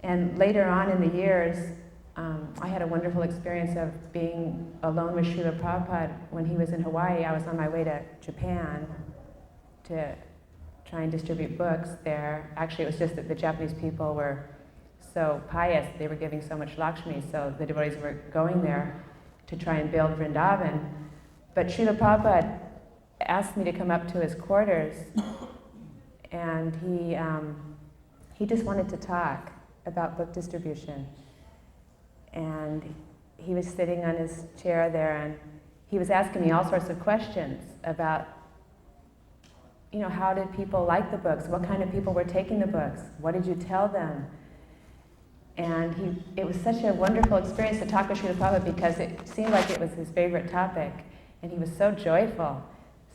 And later on in the years, I had a wonderful experience of being alone with Srila Prabhupada when he was in Hawaii. I was on my way to Japan to try and distribute books there. Actually, it was just that the Japanese people were so pious, they were giving so much Lakshmi, so the devotees were going there to try and build Vrindavan. But Srila Prabhupada asked me to come up to his quarters, and he just wanted to talk about book distribution. And he was sitting on his chair there, and he was asking me all sorts of questions about, you know, how did people like the books? What kind of people were taking the books? What did you tell them? And it was such a wonderful experience to talk with Srila Prabhupada because it seemed like it was his favorite topic, and he was so joyful.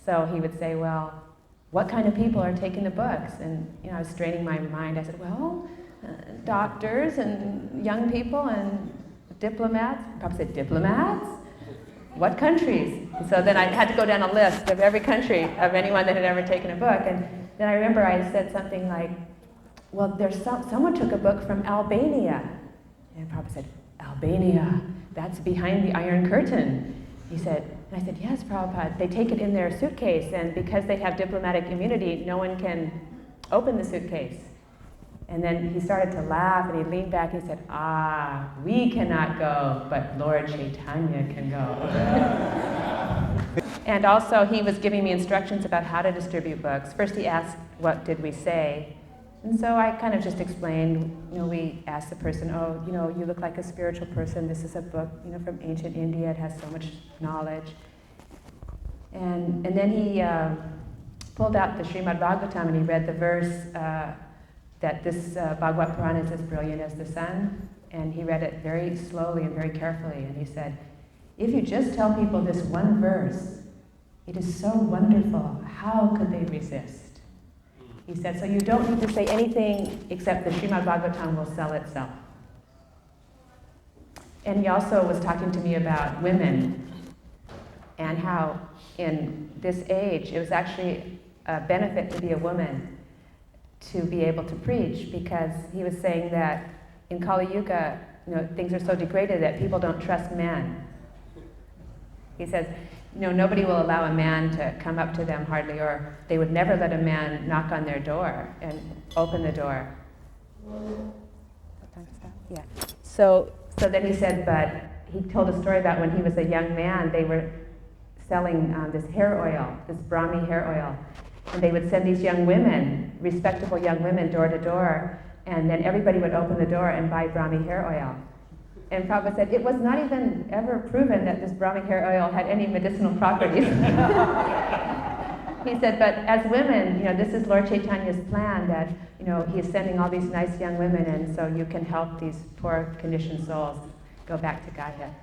So he would say, well, what kind of people are taking the books? And you know, I was straining my mind. I said, well, doctors and young people and diplomats. Prabhupada said, diplomats? What countries? And so then I had to go down a list of every country of anyone that had ever taken a book. And then I remember I said something like, well, there's someone took a book from Albania. And Prabhupada said, Albania, that's behind the Iron Curtain. He said, and I said, yes, Prabhupada, they take it in their suitcase, and because they have diplomatic immunity, no one can open the suitcase. And then he started to laugh, and he leaned back and he said, we cannot go, but Lord Chaitanya can go. And also, he was giving me instructions about how to distribute books. First he asked, what did we say? And so I kind of just explained, you know, we asked the person, oh, you know, you look like a spiritual person. This is a book, you know, from ancient India. It has so much knowledge. And then he pulled out the Srimad Bhagavatam, and he read the verse that this Bhagavad Purana is as brilliant as the sun. And he read it very slowly and very carefully. And he said, if you just tell people this one verse, it is so wonderful. How could they resist? He said, so you don't need to say anything except the Srimad Bhagavatam will sell itself. And he also was talking to me about women and how in this age it was actually a benefit to be a woman to be able to preach, because he was saying that in Kali Yuga, you know, things are so degraded that people don't trust men. He says, you know, nobody will allow a man to come up to them hardly, or they would never let a man knock on their door and open the door. What time is that? Yeah. So then he said, but he told a story about when he was a young man, they were selling this hair oil, this Brahmi hair oil. And they would send these young women, respectable young women, door to door, and then everybody would open the door and buy Brahmi hair oil. And Prabhupada said, it was not even ever proven that this Brahmi hair oil had any medicinal properties. He said, but as women, you know, this is Lord Chaitanya's plan that, you know, he is sending all these nice young women, and so you can help these poor conditioned souls go back to Godhead.